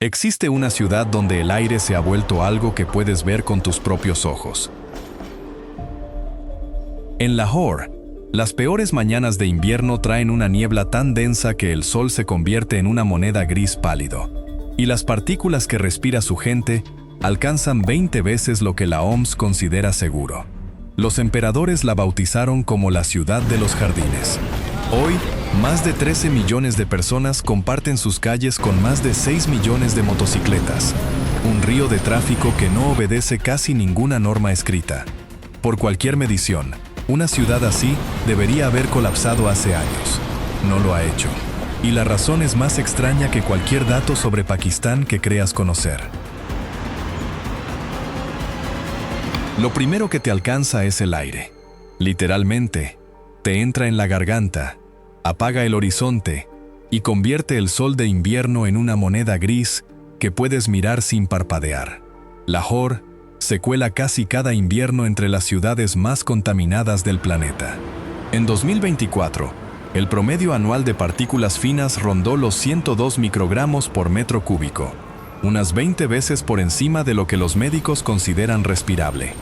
Existe una ciudad donde el aire se ha vuelto algo que puedes ver con tus propios ojos. En Lahore, las peores mañanas de invierno traen una niebla tan densa que el sol se convierte en una moneda gris pálido, y las partículas que respira su gente alcanzan 20 veces lo que la OMS considera seguro. Los emperadores la bautizaron como la ciudad de los jardines. Hoy, más de 13 millones de personas comparten sus calles con más de 6 millones de motocicletas. Un río de tráfico que no obedece casi ninguna norma escrita. Por cualquier medición, una ciudad así debería haber colapsado hace años. No lo ha hecho. Y la razón es más extraña que cualquier dato sobre Pakistán que creas conocer. Lo primero que te alcanza es el aire. Literalmente, te entra en la garganta, apaga el horizonte y convierte el sol de invierno en una moneda gris que puedes mirar sin parpadear. Lahore se cuela casi cada invierno entre las ciudades más contaminadas del planeta. En 2024, el promedio anual de partículas finas rondó los 102 microgramos por metro cúbico, unas 20 veces por encima de lo que los médicos consideran respirable.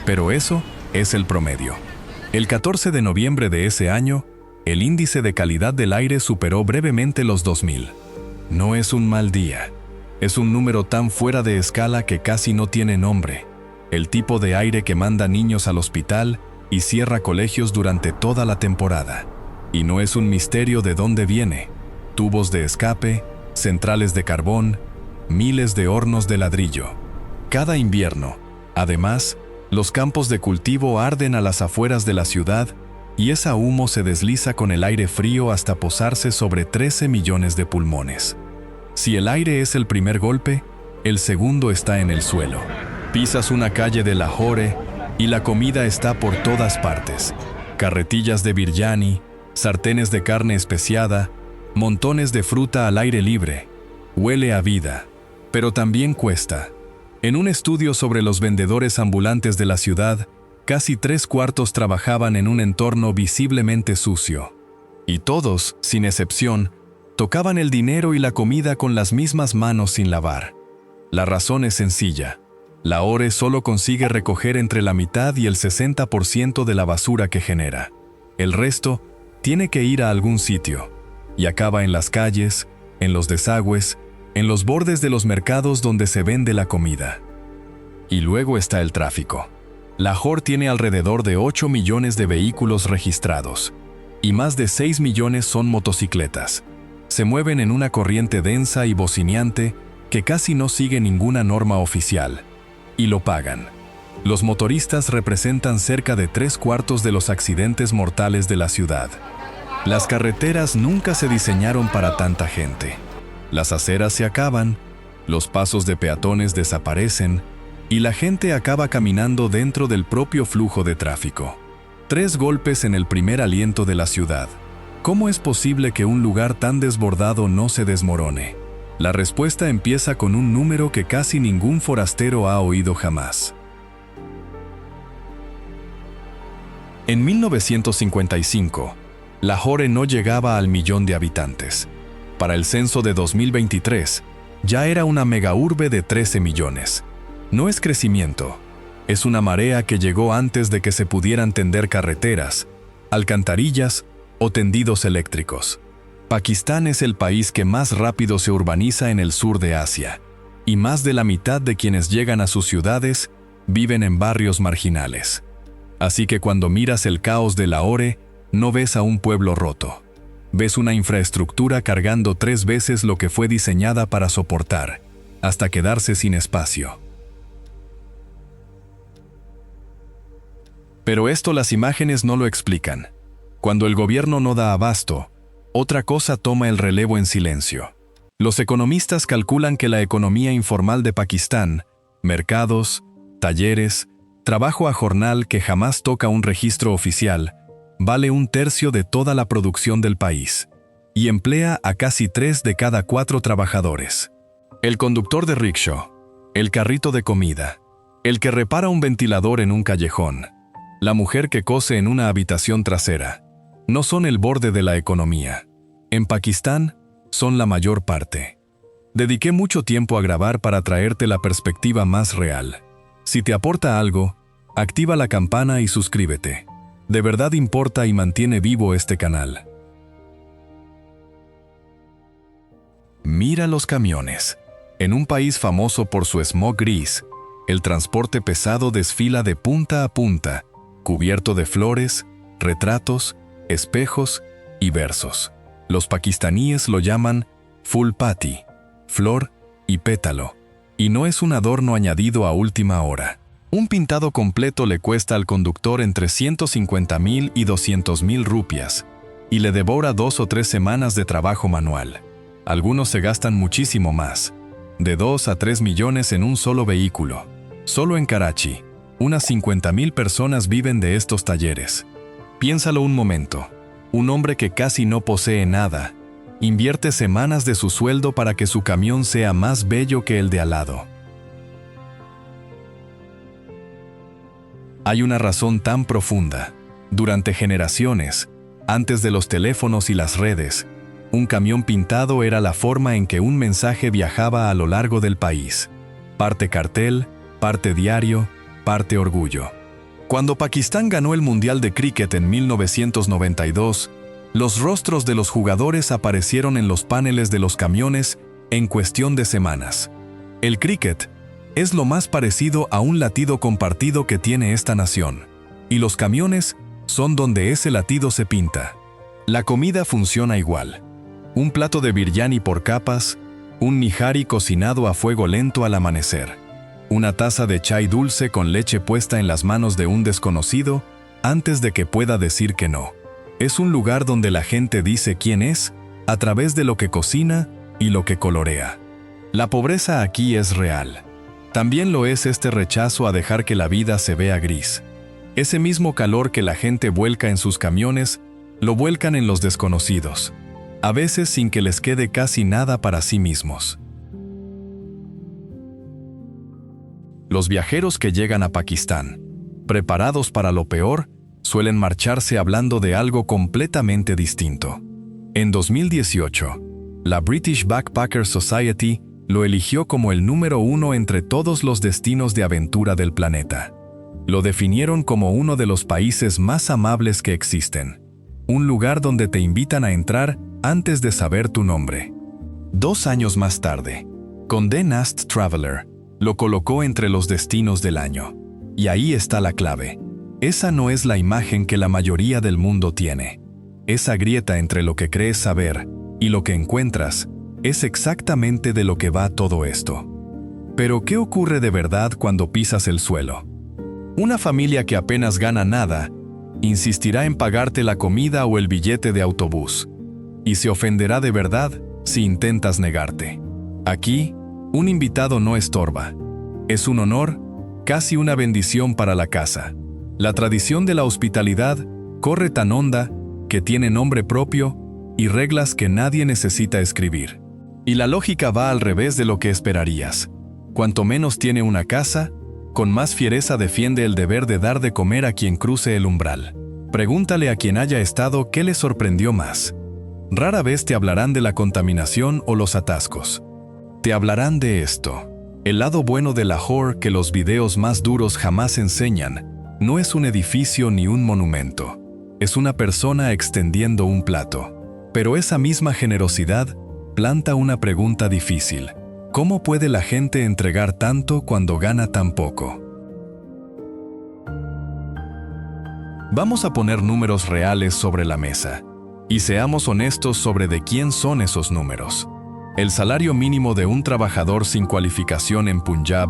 Pero eso es el promedio. El 14 de noviembre de ese año, el índice de calidad del aire superó brevemente los 2000. No es un mal día. Es un número tan fuera de escala que casi no tiene nombre. El tipo de aire que manda niños al hospital y cierra colegios durante toda la temporada. Y no es un misterio de dónde viene. Tubos de escape, centrales de carbón, miles de hornos de ladrillo. Cada invierno, además, los campos de cultivo arden a las afueras de la ciudad y ese humo se desliza con el aire frío hasta posarse sobre 13 millones de pulmones. Si el aire es el primer golpe, el segundo está en el suelo. Pisas una calle de Lahore y la comida está por todas partes. Carretillas de biryani, sartenes de carne especiada, montones de fruta al aire libre. Huele a vida, pero también cuesta. En un estudio sobre los vendedores ambulantes de la ciudad, casi 3/4 trabajaban en un entorno visiblemente sucio. Y todos, sin excepción, tocaban el dinero y la comida con las mismas manos sin lavar. La razón es sencilla. Lahore solo consigue recoger entre la mitad y el 60% de la basura que genera. El resto tiene que ir a algún sitio, y acaba en las calles, en los desagües, en los bordes de los mercados donde se vende la comida. Y luego está el tráfico. Lahore tiene alrededor de 8 millones de vehículos registrados, y más de 6 millones son motocicletas. Se mueven en una corriente densa y bocineante que casi no sigue ninguna norma oficial, y lo pagan. Los motoristas representan cerca de 3/4 de los accidentes mortales de la ciudad. Las carreteras nunca se diseñaron para tanta gente. Las aceras se acaban, los pasos de peatones desaparecen y la gente acaba caminando dentro del propio flujo de tráfico. 3 golpes en el primer aliento de la ciudad. ¿Cómo es posible que un lugar tan desbordado no se desmorone? La respuesta empieza con un número que casi ningún forastero ha oído jamás. En 1955, Lahore no llegaba al 1.000.000 de habitantes. Para el censo de 2023, ya era una megaurbe de 13 millones. No es crecimiento, es una marea que llegó antes de que se pudieran tender carreteras, alcantarillas o tendidos eléctricos. Pakistán es el país que más rápido se urbaniza en el sur de Asia, y más de la mitad de quienes llegan a sus ciudades viven en barrios marginales. Así que cuando miras el caos de Lahore, no ves a un pueblo roto. Ves una infraestructura cargando 3 veces lo que fue diseñada para soportar, hasta quedarse sin espacio. Pero esto las imágenes no lo explican. Cuando el gobierno no da abasto, otra cosa toma el relevo en silencio. Los economistas calculan que la economía informal de Pakistán, mercados, talleres, trabajo a jornal que jamás toca un registro oficial, vale 1/3 de toda la producción del país y emplea a casi 3 de cada 4 trabajadores. El conductor de rickshaw, el carrito de comida, el que repara un ventilador en un callejón, la mujer que cose en una habitación trasera, no son el borde de la economía. En Pakistán, son la mayor parte. Dediqué mucho tiempo a grabar para traerte la perspectiva más real. Si te aporta algo, activa la campana y suscríbete. De verdad importa y mantiene vivo este canal. Mira los camiones. En un país famoso por su smog gris, el transporte pesado desfila de punta a punta, cubierto de flores, retratos, espejos y versos. Los pakistaníes lo llaman full pati, flor y pétalo, y no es un adorno añadido a última hora. Un pintado completo le cuesta al conductor entre 150,000 y 200,000 rupias, y le devora 2 o 3 semanas de trabajo manual. Algunos se gastan muchísimo más, de 2 a 3 millones en un solo vehículo. Solo en Karachi, unas 50,000 personas viven de estos talleres. Piénsalo un momento. Un hombre que casi no posee nada, invierte semanas de su sueldo para que su camión sea más bello que el de al lado. Hay una razón tan profunda. Durante generaciones, antes de los teléfonos y las redes, un camión pintado era la forma en que un mensaje viajaba a lo largo del país. Parte cartel, parte diario, parte orgullo. Cuando Pakistán ganó el Mundial de Cricket en 1992, los rostros de los jugadores aparecieron en los paneles de los camiones en cuestión de semanas. El cricket es lo más parecido a un latido compartido que tiene esta nación, y los camiones son donde ese latido se pinta. La comida funciona igual. Un plato de biryani por capas, un nihari cocinado a fuego lento al amanecer, una taza de chai dulce con leche puesta en las manos de un desconocido antes de que pueda decir que no. Es un lugar donde la gente dice quién es a través de lo que cocina y lo que colorea. La pobreza aquí es real. También lo es este rechazo a dejar que la vida se vea gris. Ese mismo calor que la gente vuelca en sus camiones, lo vuelcan en los desconocidos, a veces sin que les quede casi nada para sí mismos. Los viajeros que llegan a Pakistán, preparados para lo peor, suelen marcharse hablando de algo completamente distinto. En 2018, la British Backpacker Society lo eligió como el número 1 entre todos los destinos de aventura del planeta. Lo definieron como uno de los países más amables que existen. Un lugar donde te invitan a entrar antes de saber tu nombre. 2 años más tarde, Condé Nast Traveler lo colocó entre los destinos del año. Y ahí está la clave. Esa no es la imagen que la mayoría del mundo tiene. Esa grieta entre lo que crees saber y lo que encuentras es exactamente de lo que va todo esto. Pero ¿qué ocurre de verdad cuando pisas el suelo? Una familia que apenas gana nada insistirá en pagarte la comida o el billete de autobús, y se ofenderá de verdad si intentas negarte. Aquí, un invitado no estorba. Es un honor, casi una bendición para la casa. La tradición de la hospitalidad corre tan honda que tiene nombre propio y reglas que nadie necesita escribir. Y la lógica va al revés de lo que esperarías. Cuanto menos tiene una casa, con más fiereza defiende el deber de dar de comer a quien cruce el umbral. Pregúntale a quien haya estado qué le sorprendió más. Rara vez te hablarán de la contaminación o los atascos. Te hablarán de esto. El lado bueno de Lahore que los videos más duros jamás enseñan, no es un edificio ni un monumento. Es una persona extendiendo un plato. Pero esa misma generosidad planta una pregunta difícil. ¿Cómo puede la gente entregar tanto cuando gana tan poco? Vamos a poner números reales sobre la mesa. Y seamos honestos sobre de quién son esos números. El salario mínimo de un trabajador sin cualificación en Punjab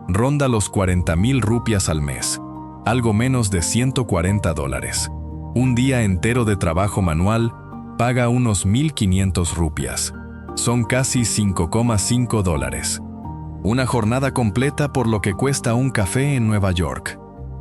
ronda los 40,000 rupias al mes, algo menos de $140. Un día entero de trabajo manual paga unos 1,500 rupias. Son casi $5,5. Una jornada completa por lo que cuesta un café en Nueva York.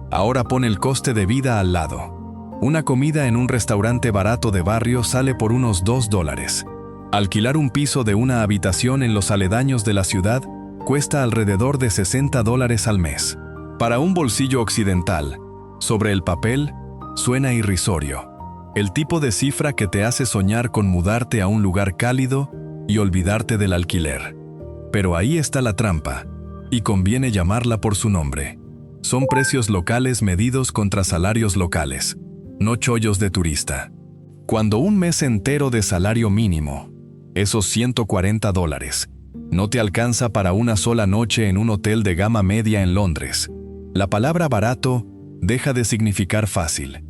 Ahora pone el coste de vida al lado. Una comida en un restaurante barato de barrio sale por unos $2. Alquilar un piso de una habitación en los aledaños de la ciudad cuesta alrededor de $60 al mes. Para un bolsillo occidental, sobre el papel, suena irrisorio. El tipo de cifra que te hace soñar con mudarte a un lugar cálido y olvidarte del alquiler. Pero ahí está la trampa, y conviene llamarla por su nombre. Son precios locales medidos contra salarios locales, no chollos de turista. Cuando un mes entero de salario mínimo, esos $140, no te alcanza para una sola noche en un hotel de gama media en Londres, la palabra barato deja de significar fácil.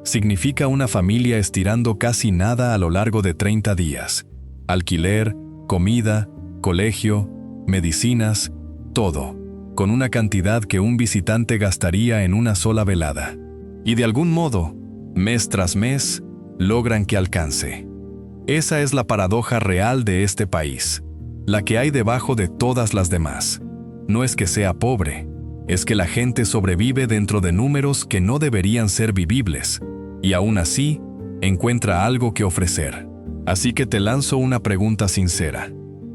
Significa una familia estirando casi nada a lo largo de 30 días. Alquiler, comida, colegio, medicinas, todo, con una cantidad que un visitante gastaría en una sola velada. Y de algún modo, mes tras mes, logran que alcance. Esa es la paradoja real de este país, la que hay debajo de todas las demás. No es que sea pobre, es que la gente sobrevive dentro de números que no deberían ser vivibles, y aún así, encuentra algo que ofrecer. Así que te lanzo una pregunta sincera.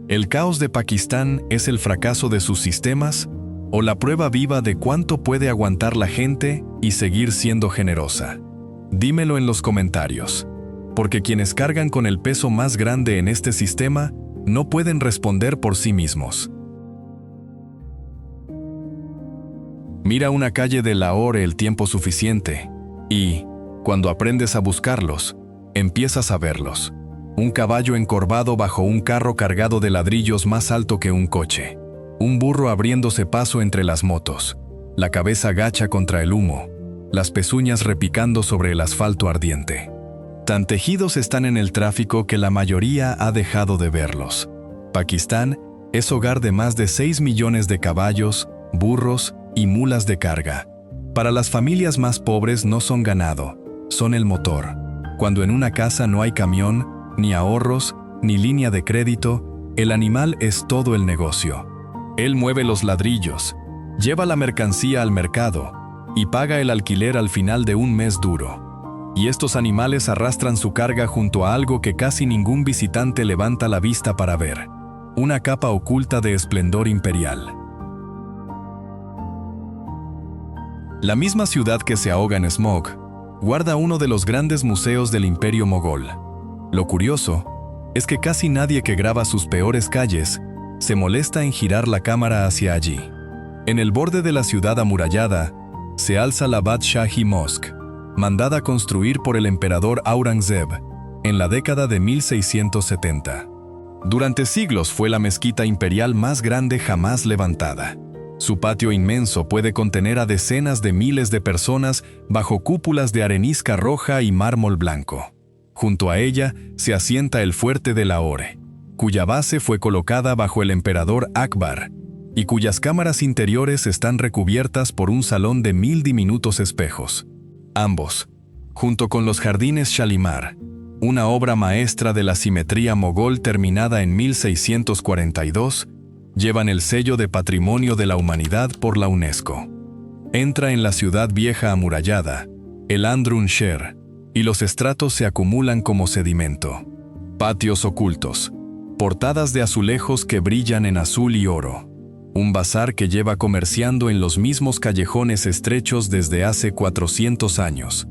¿El caos de Pakistán es el fracaso de sus sistemas o la prueba viva de cuánto puede aguantar la gente y seguir siendo generosa? Dímelo en los comentarios, porque quienes cargan con el peso más grande en este sistema no pueden responder por sí mismos. Mira una calle de Lahore el tiempo suficiente y, cuando aprendes a buscarlos, empiezas a verlos. Un caballo encorvado bajo un carro cargado de ladrillos más alto que un coche. Un burro abriéndose paso entre las motos. La cabeza gacha contra el humo. Las pezuñas repicando sobre el asfalto ardiente. Tan tejidos están en el tráfico que la mayoría ha dejado de verlos. Pakistán es hogar de más de 6 millones de caballos, burros y mulas de carga. Para las familias más pobres no son ganado, son el motor. Cuando en una casa no hay camión, ni ahorros, ni línea de crédito, el animal es todo el negocio. Él mueve los ladrillos, lleva la mercancía al mercado y paga el alquiler al final de un mes duro. Y estos animales arrastran su carga junto a algo que casi ningún visitante levanta la vista para ver: una capa oculta de esplendor imperial. La misma ciudad que se ahoga en smog guarda uno de los grandes museos del Imperio Mogol. Lo curioso es que casi nadie que graba sus peores calles se molesta en girar la cámara hacia allí. En el borde de la ciudad amurallada se alza la Badshahi Mosque, mandada construir por el emperador Aurangzeb en la década de 1670. Durante siglos fue la mezquita imperial más grande jamás levantada. Su patio inmenso puede contener a decenas de miles de personas bajo cúpulas de arenisca roja y mármol blanco. Junto a ella se asienta el fuerte de Lahore, cuya base fue colocada bajo el emperador Akbar y cuyas cámaras interiores están recubiertas por un salón de 1000 diminutos espejos. Ambos, junto con los jardines Shalimar, una obra maestra de la simetría mogol terminada en 1642, llevan el sello de Patrimonio de la Humanidad por la UNESCO. Entra en la ciudad vieja amurallada, el Andrun Sher, y los estratos se acumulan como sedimento. Patios ocultos, portadas de azulejos que brillan en azul y oro. Un bazar que lleva comerciando en los mismos callejones estrechos desde hace 400 años,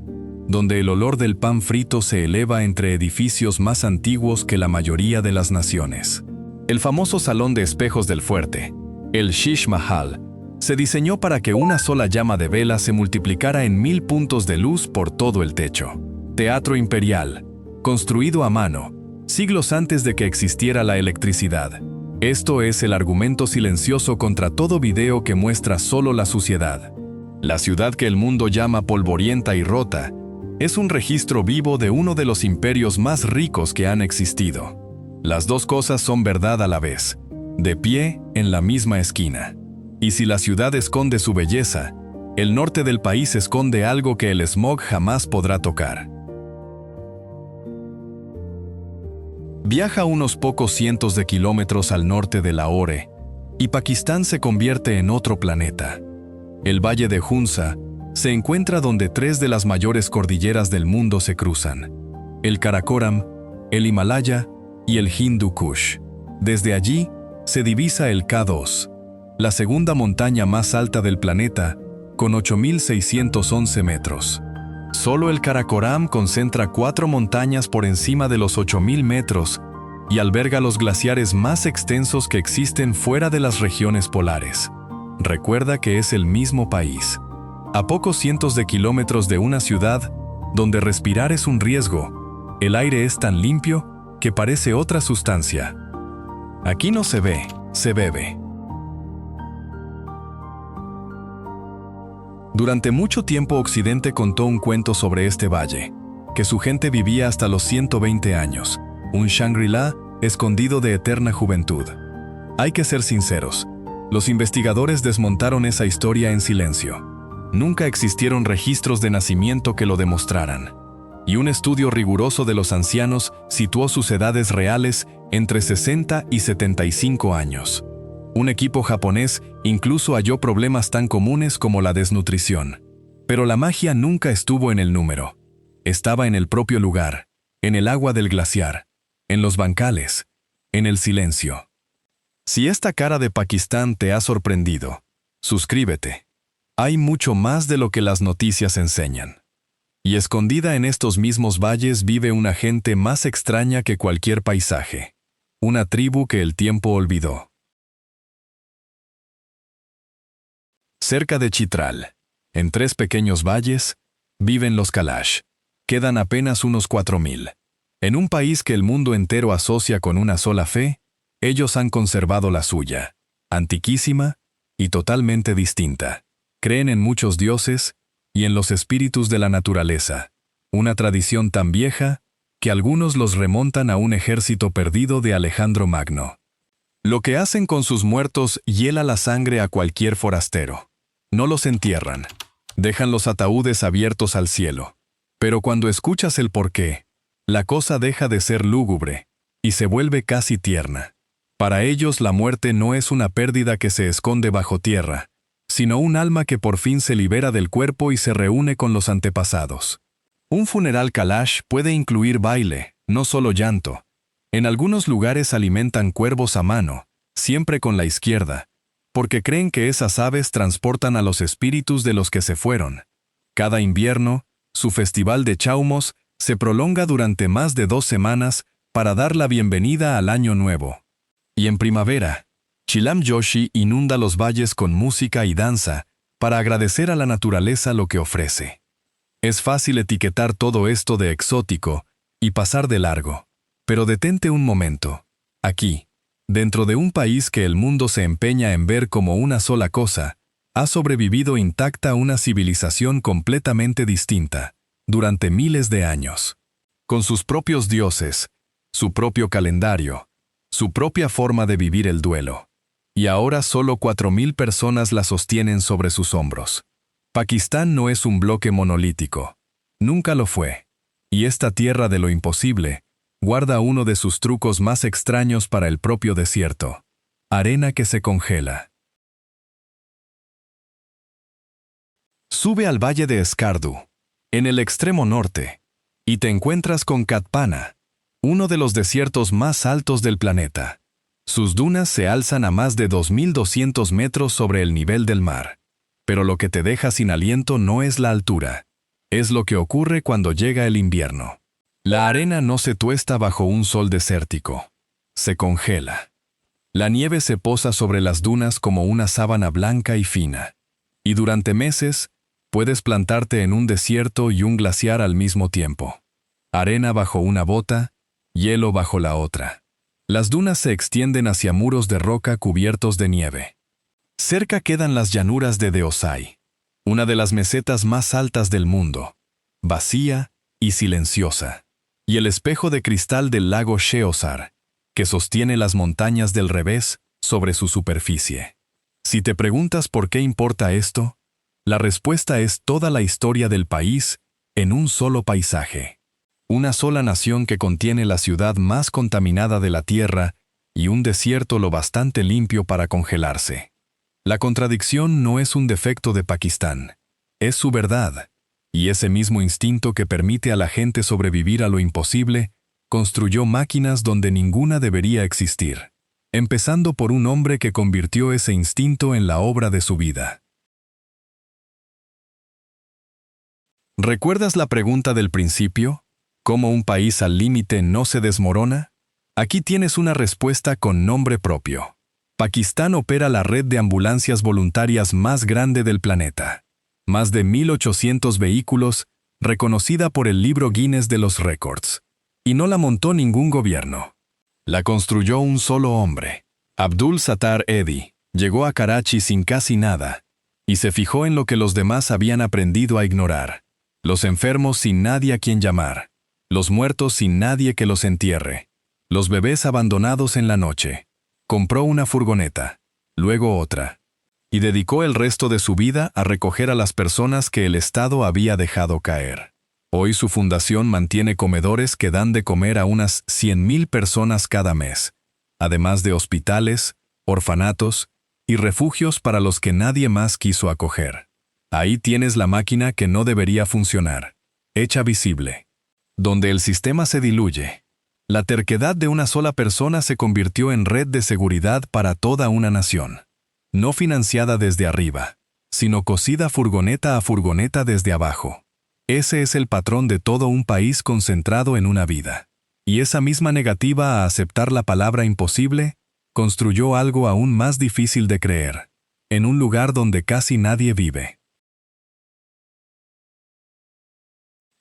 donde el olor del pan frito se eleva entre edificios más antiguos que la mayoría de las naciones. El famoso salón de espejos del fuerte, el Shish Mahal, se diseñó para que una sola llama de vela se multiplicara en 1000 puntos de luz por todo el techo. Teatro imperial, construido a mano, siglos antes de que existiera la electricidad. Esto es el argumento silencioso contra todo video que muestra solo la suciedad. La ciudad que el mundo llama polvorienta y rota es un registro vivo de uno de los imperios más ricos que han existido. Las dos cosas son verdad a la vez, de pie en la misma esquina. Y si la ciudad esconde su belleza, el norte del país esconde algo que el smog jamás podrá tocar. Viaja unos pocos cientos de kilómetros al norte de Lahore, y Pakistán se convierte en otro planeta. El valle de Hunza se encuentra donde 3 de las mayores cordilleras del mundo se cruzan: el Karakoram, el Himalaya y el Hindu Kush. Desde allí se divisa el K2, la segunda montaña más alta del planeta, con 8.611 metros. Solo el Karakoram concentra 4 montañas por encima de los 8.000 metros y alberga los glaciares más extensos que existen fuera de las regiones polares. Recuerda que es el mismo país. A pocos cientos de kilómetros de una ciudad donde respirar es un riesgo, el aire es tan limpio que parece otra sustancia. Aquí no se ve, se bebe. Durante mucho tiempo Occidente contó un cuento sobre este valle, que su gente vivía hasta los 120 años, un Shangri-La escondido de eterna juventud. Hay que ser sinceros, los investigadores desmontaron esa historia en silencio. Nunca existieron registros de nacimiento que lo demostraran, y un estudio riguroso de los ancianos situó sus edades reales entre 60 y 75 años. Un equipo japonés incluso halló problemas tan comunes como la desnutrición. Pero la magia nunca estuvo en el número. Estaba en el propio lugar, en el agua del glaciar, en los bancales, en el silencio. Si esta cara de Pakistán te ha sorprendido, suscríbete. Hay mucho más de lo que las noticias enseñan. Y escondida en estos mismos valles vive una gente más extraña que cualquier paisaje. Una tribu que el tiempo olvidó. Cerca de Chitral, en 3 pequeños valles, viven los Kalash. Quedan apenas unos 4.000. En un país que el mundo entero asocia con una sola fe, ellos han conservado la suya, antiquísima y totalmente distinta. Creen en muchos dioses y en los espíritus de la naturaleza, una tradición tan vieja que algunos los remontan a un ejército perdido de Alejandro Magno. Lo que hacen con sus muertos hiela la sangre a cualquier forastero. No los entierran, dejan los ataúdes abiertos al cielo. Pero cuando escuchas el porqué, la cosa deja de ser lúgubre y se vuelve casi tierna. Para ellos la muerte no es una pérdida que se esconde bajo tierra, sino un alma que por fin se libera del cuerpo y se reúne con los antepasados. Un funeral Kalash puede incluir baile, no solo llanto. En algunos lugares alimentan cuervos a mano, siempre con la izquierda, porque creen que esas aves transportan a los espíritus de los que se fueron. Cada invierno, su festival de Chaumos se prolonga durante más de 2 semanas para dar la bienvenida al año nuevo. Y en primavera, Chilam Joshi inunda los valles con música y danza para agradecer a la naturaleza lo que ofrece. Es fácil etiquetar todo esto de exótico y pasar de largo, pero detente un momento. Aquí, dentro de un país que el mundo se empeña en ver como una sola cosa, ha sobrevivido intacta una civilización completamente distinta, durante miles de años. Con sus propios dioses, su propio calendario, su propia forma de vivir el duelo. Y ahora solo 4.000 personas la sostienen sobre sus hombros. Pakistán no es un bloque monolítico. Nunca lo fue. Y esta tierra de lo imposible guarda uno de sus trucos más extraños para el propio desierto. Arena que se congela. Sube al valle de Skardu, en el extremo norte, y te encuentras con Katpana, uno de los desiertos más altos del planeta. Sus dunas se alzan a más de 2.200 metros sobre el nivel del mar. Pero lo que te deja sin aliento no es la altura. Es lo que ocurre cuando llega el invierno. La arena no se tuesta bajo un sol desértico. Se congela. La nieve se posa sobre las dunas como una sábana blanca y fina. Y durante meses, puedes plantarte en un desierto y un glaciar al mismo tiempo. Arena bajo una bota, hielo bajo la otra. Las dunas se extienden hacia muros de roca cubiertos de nieve. Cerca quedan las llanuras de Deosai, una de las mesetas más altas del mundo, vacía y silenciosa, y el espejo de cristal del lago Sheosar, que sostiene las montañas del revés sobre su superficie. Si te preguntas por qué importa esto, la respuesta es toda la historia del país en un solo paisaje. Una sola nación que contiene la ciudad más contaminada de la tierra y un desierto lo bastante limpio para congelarse. La contradicción no es un defecto de Pakistán, es su verdad, y ese mismo instinto que permite a la gente sobrevivir a lo imposible, construyó máquinas donde ninguna debería existir, empezando por un hombre que convirtió ese instinto en la obra de su vida. ¿Recuerdas la pregunta del principio? ¿Cómo un país al límite no se desmorona? Aquí tienes una respuesta con nombre propio. Pakistán opera la red de ambulancias voluntarias más grande del planeta. Más de 1.800 vehículos, reconocida por el libro Guinness de los Récords. Y no la montó ningún gobierno. La construyó un solo hombre. Abdul Sattar Edhi llegó a Karachi sin casi nada y se fijó en lo que los demás habían aprendido a ignorar. Los enfermos sin nadie a quien llamar. Los muertos sin nadie que los entierre. Los bebés abandonados en la noche. Compró una furgoneta, luego otra, y dedicó el resto de su vida a recoger a las personas que el Estado había dejado caer. Hoy su fundación mantiene comedores que dan de comer a unas 100.000 personas cada mes, además de hospitales, orfanatos y refugios para los que nadie más quiso acoger. Ahí tienes la máquina que no debería funcionar, hecha visible. Donde el sistema se diluye, la terquedad de una sola persona se convirtió en red de seguridad para toda una nación. No financiada desde arriba, sino cosida furgoneta a furgoneta desde abajo. Ese es el patrón de todo un país concentrado en una vida. Y esa misma negativa a aceptar la palabra imposible, construyó algo aún más difícil de creer, en un lugar donde casi nadie vive.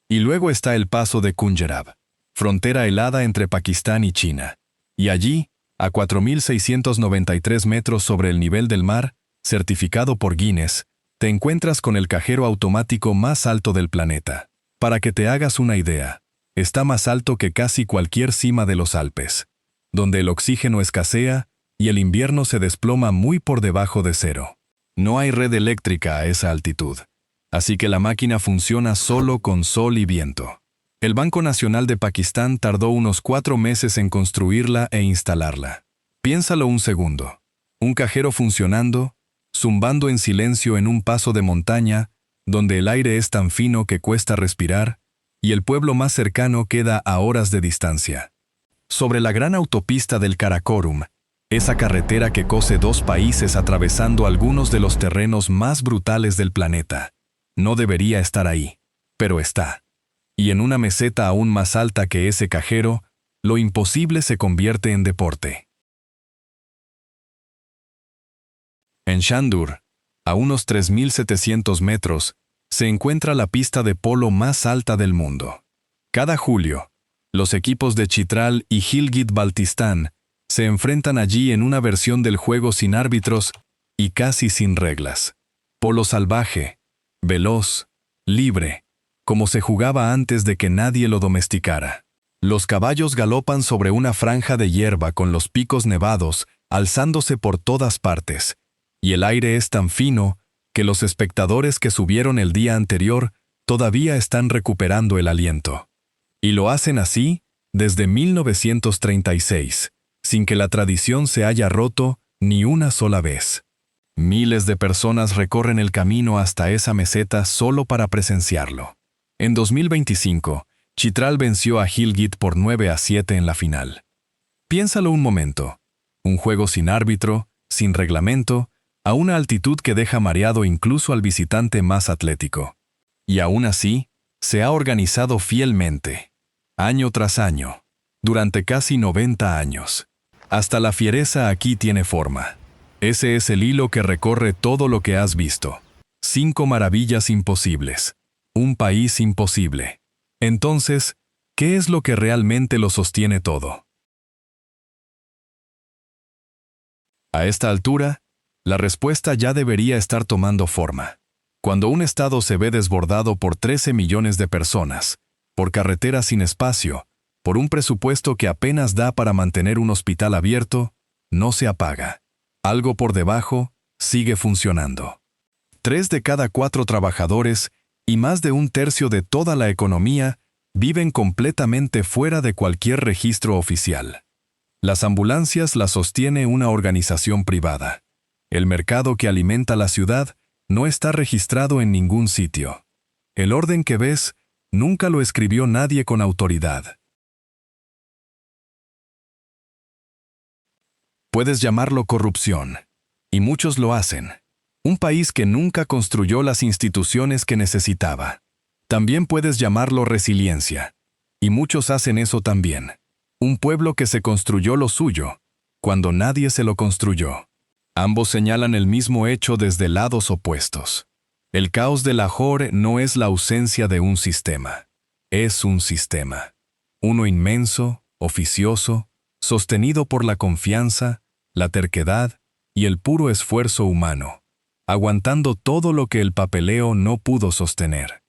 Y luego está el paso de Khunjerab, frontera helada entre Pakistán y China. Y allí, a 4.693 metros sobre el nivel del mar, certificado por Guinness, te encuentras con el cajero automático más alto del planeta. Para que te hagas una idea, está más alto que casi cualquier cima de los Alpes, donde el oxígeno escasea y el invierno se desploma muy por debajo de cero. No hay red eléctrica a esa altitud, así que la máquina funciona solo con sol y viento. El Banco Nacional de Pakistán tardó unos 4 meses en construirla e instalarla. Piénsalo un segundo. Un cajero funcionando, zumbando en silencio en un paso de montaña, donde el aire es tan fino que cuesta respirar, y el pueblo más cercano queda a horas de distancia. Sobre la gran autopista del Karakorum, esa carretera que cose 2 países atravesando algunos de los terrenos más brutales del planeta. No debería estar ahí, pero está. Y en una meseta aún más alta que ese cajero, lo imposible se convierte en deporte. En Shandur, a unos 3.700 metros, se encuentra la pista de polo más alta del mundo. Cada julio, los equipos de Chitral y Gilgit-Baltistán se enfrentan allí en una versión del juego sin árbitros y casi sin reglas. Polo salvaje, veloz, libre, como se jugaba antes de que nadie lo domesticara. Los caballos galopan sobre una franja de hierba con los picos nevados, alzándose por todas partes, y el aire es tan fino que los espectadores que subieron el día anterior todavía están recuperando el aliento. Y lo hacen así desde 1936, sin que la tradición se haya roto ni una sola vez. Miles de personas recorren el camino hasta esa meseta solo para presenciarlo. En 2025, Chitral venció a Gilgit por 9-7 en la final. Piénsalo un momento. Un juego sin árbitro, sin reglamento, a una altitud que deja mareado incluso al visitante más atlético. Y aún así, se ha organizado fielmente, año tras año, durante casi 90 años. Hasta la fiereza aquí tiene forma. Ese es el hilo que recorre todo lo que has visto. 5 maravillas imposibles. Un país imposible. Entonces, ¿qué es lo que realmente lo sostiene todo? A esta altura, la respuesta ya debería estar tomando forma. Cuando un estado se ve desbordado por 13 millones de personas, por carreteras sin espacio, por un presupuesto que apenas da para mantener un hospital abierto, no se apaga. Algo por debajo sigue funcionando. 3 de cada 4 trabajadores y más de 1/3 de toda la economía viven completamente fuera de cualquier registro oficial. Las ambulancias las sostiene una organización privada. El mercado que alimenta la ciudad no está registrado en ningún sitio. El orden que ves nunca lo escribió nadie con autoridad. Puedes llamarlo corrupción, y muchos lo hacen. Un país que nunca construyó las instituciones que necesitaba. También puedes llamarlo resiliencia. Y muchos hacen eso también. Un pueblo que se construyó lo suyo, cuando nadie se lo construyó. Ambos señalan el mismo hecho desde lados opuestos. El caos de Lahore no es la ausencia de un sistema. Es un sistema. Uno inmenso, oficioso, sostenido por la confianza, la terquedad y el puro esfuerzo humano, aguantando todo lo que el papeleo no pudo sostener.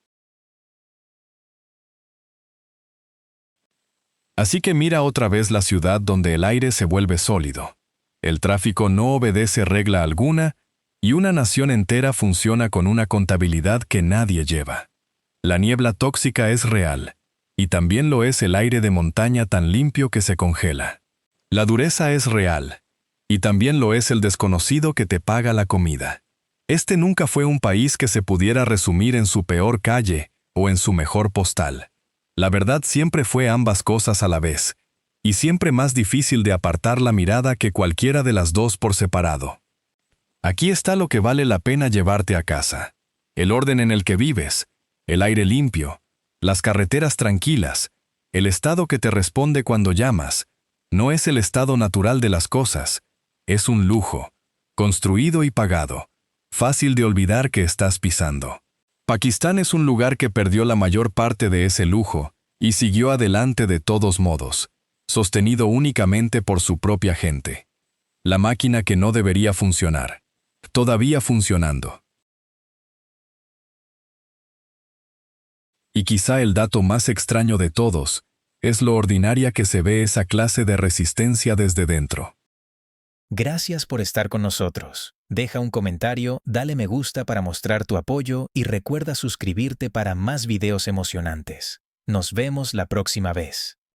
Así que mira otra vez la ciudad donde el aire se vuelve sólido. El tráfico no obedece regla alguna y una nación entera funciona con una contabilidad que nadie lleva. La niebla tóxica es real, y también lo es el aire de montaña tan limpio que se congela. La dureza es real, y también lo es el desconocido que te paga la comida. Este nunca fue un país que se pudiera resumir en su peor calle o en su mejor postal. La verdad siempre fue ambas cosas a la vez, y siempre más difícil de apartar la mirada que cualquiera de las dos por separado. Aquí está lo que vale la pena llevarte a casa. El orden en el que vives, el aire limpio, las carreteras tranquilas, el estado que te responde cuando llamas, no es el estado natural de las cosas, es un lujo, construido y pagado, fácil de olvidar que estás pisando. Pakistán es un lugar que perdió la mayor parte de ese lujo y siguió adelante de todos modos, sostenido únicamente por su propia gente. La máquina que no debería funcionar, todavía funcionando. Y quizá el dato más extraño de todos es lo ordinaria que se ve esa clase de resistencia desde dentro. Gracias por estar con nosotros. Deja un comentario, dale me gusta para mostrar tu apoyo y recuerda suscribirte para más videos emocionantes. Nos vemos la próxima vez.